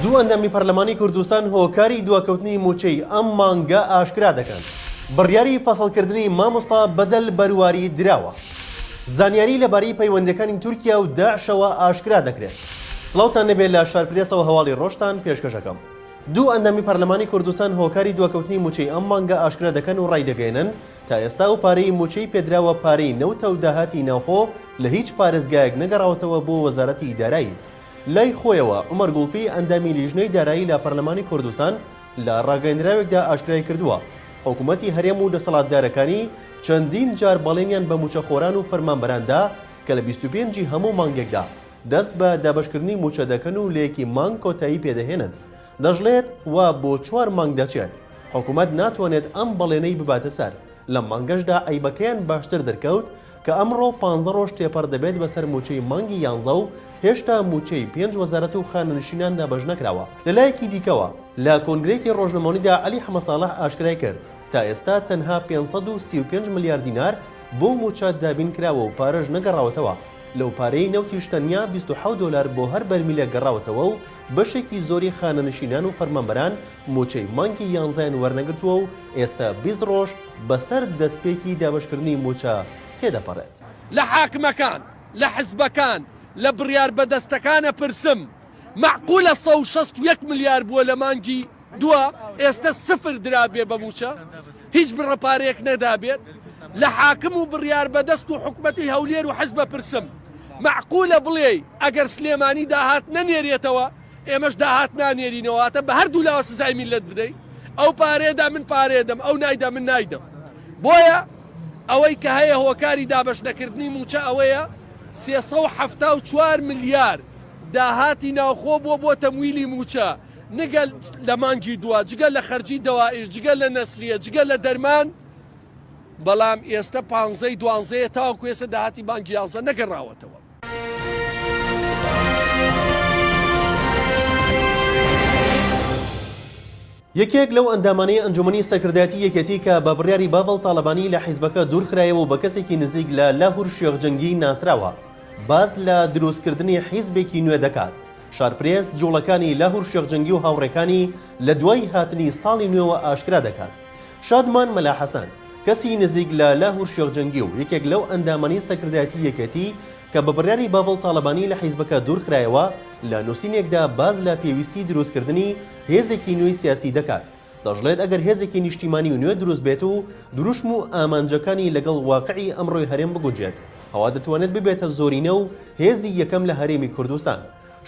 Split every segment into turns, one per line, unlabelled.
دوو ئەندامی پەرلەمانی کوردستان هۆکاری دواکەوتنی موچەی ئەم مانگە ئاشکرا دەکەن. بڕیاری فەسەڵکردنی مامۆستا بەدەل بەرواری دراوە. زانیاری لەبارەی پەیوەندیەکانی تورکیا و داعشەوە ئاشکرا دەکرێت. سڵاوتان نەبێت لە شارپرێسەوە هەواڵی ڕۆژتان پێشکەشەکەم. دوو ئەندامی پەرلەمانی کوردستان هۆکاری دواکەوتنی موچەی ئەم مانگە ئاشکرا دەکەن و ڕایدەگەێنن تا ئێستا و پارەی موچەی پێدراوە پارەی نەوتە و داهاتی ناوخۆ لە هیچ پارێزگایەک نەگەڕاوەتەوە بۆ وەزارەتی دارایی. لای خۆیەوە عومەر گوڵپی ئەندامی لیژنەی دارایی لە پەرلەمانی کوردستان لە ڕاگەیەنراوێکدا ئاشکرای کردووە حکوومەتی هەرێم و دەسەڵاتدارەکانی چەندین جار بەڵێنیان بە موچەخۆران و فەرمانبەراندا کە لە 25 هەموو مانگێکدا دەست بە دابەشکردنی موچە دەکەن و لە یەکی مانگ کۆتایی پێدەهێنن. دەژڵێت وا بۆ 4 مانگ دەچێت. حکوومەت ناتوانێت ئەم بەڵێنەی بباتە سەر. لە مانگەشدا ئەیبەکەیان باشتر دەرکەوت کە ئەمڕۆ 15 ڕۆژ تێپەڕ دەبێت بەسەر موچەی مانگی 11 و هێشتا موچەی 5 وەزارەت و خانەنشینان دابەش نەکراوە. لەلایەکی دیکەوە لە کۆنگرێکی ڕۆژنەمەوەییدا عەلی حەمەساڵح ئاشکرای کرد تا ئێستا تەنها 535 ملیار دینار بۆ موچە دابین کراوە و پارەش نەگەڕاوەتەوە. لەو پارەی نەوتیش تەنیا 27 دۆلار بۆ هەر بەرمیلە گەڕاوەتەوە و بەشێکی زۆری خانەنشینان و فەرمانبەران موچەی مانگی 11 وەرنەگرتووە و ئێستا 20 ڕۆژ بەسەر دەستپێکی دابەشکردنی موچە تێدەپەڕێت.
لە حاکمەکان، لە حیزبەکان، لە بڕیار بەدەستەکانە پرسم معقولە 161 ملیار بووە لە مانگی دووە ئێستا 0 درابێ بە موچە هیچ بڕەپارەیەک نەدابێت. لە حاکم و بڕیار بەدەست و حکومەتی هەولێر و حیزبە پرسم معقولە بڵێ ئەگەر سلێمانی داهات نەنێرێتەوە ئێمەش داهات نانێرینەوەتە بە هەردوو لاوە سزای میلەت بدەین. ئەو پارێدا من پارێدەم، ئەو نایدا من نایدەم. بۆیە ئەوەی کە هەیە هۆکاری دابەش نەکردنی موچە ئەوەیە 374 ملیار داهاتی ناوخۆ بۆ تەمویلی موچە نگەل لە مانگی دووە جگەل لە خەرجی دەوائر جگەل لە نەسریە جگەل لە دەرمان. بەڵام ئێستا 15 تاوەکو ئێستا داهاتی مانگی 11 نەگەڕاوەتەوە.
یەکێک لەو ئەندامانەی ئەنجومەنی سەرکردایەتی یەکێتی کە بە بڕیاری بابڵ تاڵەبانی لە حیزبەکە دوورخرایەوە و بە کەسێکی نزیک لە لاهور شێخ جەنگی ناسراوە باز لە دروستکردنی حیزبێکی نوێ دەکات. شارپرێس جوڵەکانی لاهور شێخ جەنگی و هاوڕێکانی لە دوای هاتنی ساڵی نوێوە ئاشکرا دەکات. شادمان مەلا حەسەن کەسی نزیک لە لاهور شێخ جەنگی و یەکێک لەو ئەندامانی سەرکردایەتی یەکێتی کە بە بڕیاری بابڵ تاڵەبانی لە حیزبەکە دوورخرایەوە لە نووسینێکدا باز لە پێویستی دروستکردنی هێزێکی نوێی سیاسی دەکات. دەژڵێت ئەگەر هێزێکی نیشتیمانی و نوێ دروست بێت و دروشم و ئامانجەکانی لەگەڵ واقعی ئەمڕۆی هەرێم بگونجێت ئەوا دەتوانێت ببێتە زۆرینە و هێزی یەکەم لە هەرێمی کوردستان.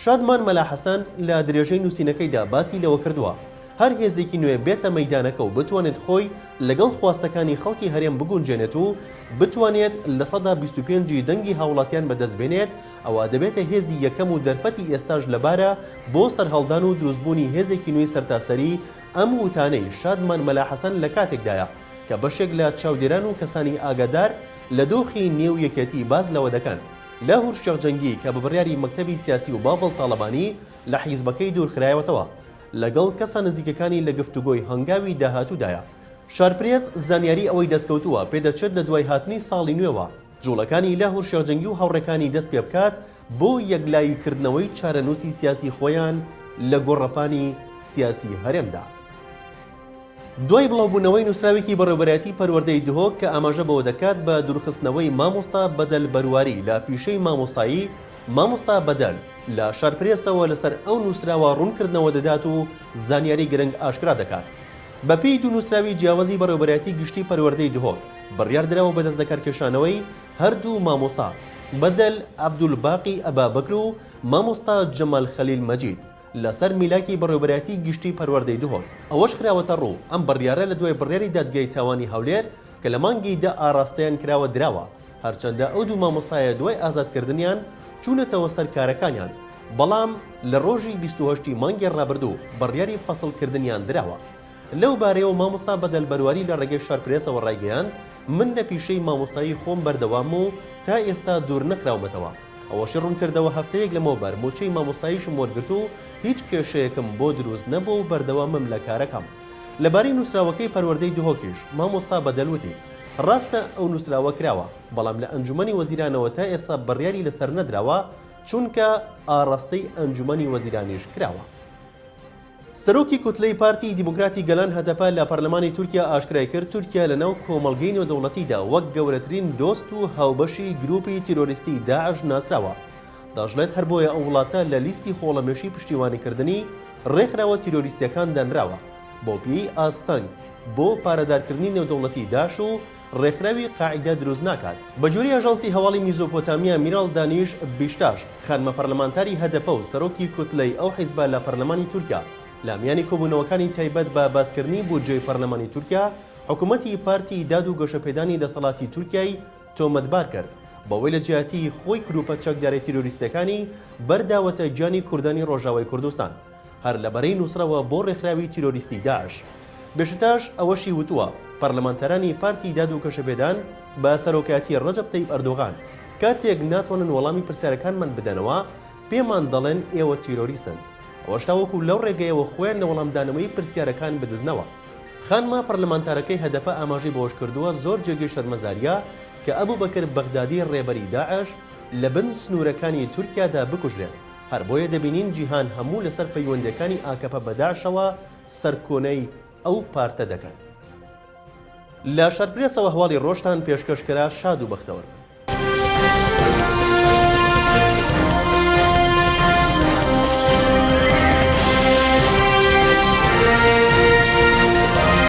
شادمان مەلا حەسەن لە درێژەی نووسینەکەیدا باسی لەوە کردووە هەر هێزێکی نوێ بێتە مەیدانەکە و بتوانێت خۆی لەگەڵ خواستەکانی خەڵکی هەرێم بگونجێنێت و بتوانێت لە 125 دەنگی هاوڵاتیان بەدەستبێنێت ئەوە دەبێتە هێزی یەکەم و دەرفەتی ئێستاش لەبارە بۆ سەرهەڵدان و دروستبوونی هێزێکی نوێی سەرتاسەری. ئەم وتانەی شادمان مەلا حەسەن لە کاتێکدایە کە بەشێک لە چاودێران و کەسانی ئاگادار لە دۆخی نێو یەکێتی باز لەوە دەکەن. لاهور شێخ جەنگی کە بە بڕیاری مەکتەبی سیاسی و بابڵ تاڵەبانی لە حیزبەکەی دوورخرایەوەتەوە لەگەڵ کەسە نزیکەکانی لە گفتوگۆی هەنگاوی داهاتوودایە. شارپرێس زانیاری ئەوەی دەستکەوتووە پێدەچێت لە دوای هاتنی ساڵی نوێوە جوڵەکانی لاهور شێخ جەنگی و هاوڕێکانی دەست پێ بکات بۆ یەکلاییکردنەوەی چارەنووسی سیاسی خۆیان لە گۆڕەپانی سیاسی هەرێمدا. دوای بڵاوبوونەوەی نووسراوێکی بەڕێوەبەرەتی پەروەردەی دهۆک کە ئاماژە بەوە دەکات بە دوورخستنەوەی مامۆستا بەدەل بەرواری لە پیشەی مامۆستایی مامۆستا بەدەل لە شارپرێسەوە لەسەر ئەو نووسراوە ڕوونکردنەوە دەدات و زانیاری گرنگ ئاشکرا دەکات. بەپێی دوو نووسراوی جیاوازی بەڕێوەبەرەتی گشتی پەروەردەی دهۆک بڕیار درراوە بە دەستەکارکێشانەوەی هەردوو مامۆستا بەدەل عەبدولباقی ئەبابەکر و مامۆستا جەمال خەلیل مەجید لەسەر میلاکی بەڕێوەبەرەتی گشتی پەروەردەی دهۆک. ئەوەش خراوەتە ڕوو ئەم بڕیارە لە دوای بڕیاری دادگای تاوانی هەولێر کە لە مانگی دا ئاراستەیان کراوە دراوە هەرچەندە ئەو دوو مامۆستایە دوای ئازادکردنیان چوونەتەوە سەر کارەکانیان بەڵام لە ڕۆژی 28 مانگی ڕابردوو بڕیاری فەسڵکردنیان دراوە. لەو بارەیەوە مامۆستا بەدەل بەرواری لە ڕێگەی شارپرێسەوە ڕایگەیاند من لە پیشەی مامۆستایی خۆم بەردەوام و تا ئێستا دوور نەکراومەتەوە. ئەوەشی ڕوونکردەوە هەفتەیەک لەمەوبەر موچەی مامۆستاییشم وەرگرت و هیچ کێشەیەکم بۆ دروست نەبوو و بەردەوامم لە کارەکەم. لەبارەی نووسراوەکەی پەروەردەی دهۆکیش مامۆستا بەدەلوتی ڕاستە ئەو نووسراوە کراوە بەڵام لە ئەنجومەنی وەزیرانەوە تا ئێستا بڕیاری لەسەر نەدراوە چونکە ئاڕاستەی ئەنجومەنی وەزیرانیش کراوە. سەرۆکی کوتلەی پارتی دیموکراتی گەلان هەتەپە لە پەرلەمانی تورکیا ئاشکرای کرد تورکیا لەناو کۆمەڵگەی نێودەوڵەتیدا وەک گەورەترین دۆست و هاوبەشی گروپی تیرۆریستی داعش ناسراوە. دەژڵێت هەر بۆیە ئەو وڵاتە لە لیستی خۆڵەمێشی پشتیوانیکردنی ڕێکخراوە تیرۆریستیەکان دەنراوە بۆ پێی ئاستەنگ بۆ پارەدارکردنی نێودەوڵەتی داعش و ڕێکخراوی قاعیدە دروست ناکات. بەجۆری ئاژانسی هەواڵی میزۆپۆتامیا میراڵ دانیش بیشتاش خانمە پەرلەمانتاری هەدەپە و سەرۆکی کوتلەی ئەو حیزبە لە پەرلەمانی تورکیا لە میانی کۆبوونەوەکانی تایبەت بە باسکردنی بودجەی پەرلەمانی تورکیا حکوومەتی پارتی داد و گەشەپێدانی دەسەڵاتی تورکیای تۆمەتبار کرد بەوەی لە جیاتی خۆی گروپە چەکداری تیرۆریستەکانی بەرداوەتە گیانی کوردانی ڕۆژاوای کوردستان هەر لەبەرەی نووسراوە بۆ ڕێکخراوی تیرۆریستی داعش. بێشتاش ئەوەشی وتووە پەرلەمانتەرانی پارتی داد و گەشەپێدان بە سەرۆکایەتی ڕەجەب تەیب ئەردۆغان کاتێک ناتوانن وەڵامی پرسیارەکانمان بدەنەوە پێمان دەڵێن ئێوە تیرۆریستن. ئەوەش تاوەکو لەو ڕێگەیەوە خۆیان لە وەڵامدانەوەی پرسیارەکان بدزنەوە. خانما پەرلەمانتارەکەی هەدەپە ئاماژەی بۆش کردووە زۆر جێگەی شەرمەزاریە کە ئەبوو بەکر بەغدادی ڕێبەری داعش لە بن سنوورەکانی تورکیادا بکوژرێت. هەر بۆیە دەبینین جیهان هەموو لەسەر پەیوەندەکانی ئاکەپە بەداعشەوە سەرکۆنەی ئەو پارتە دەکەن. لە شارپرێسەوە هەواڵی ڕۆژتان پێشکەشکرا شاد و بەختەوەرە.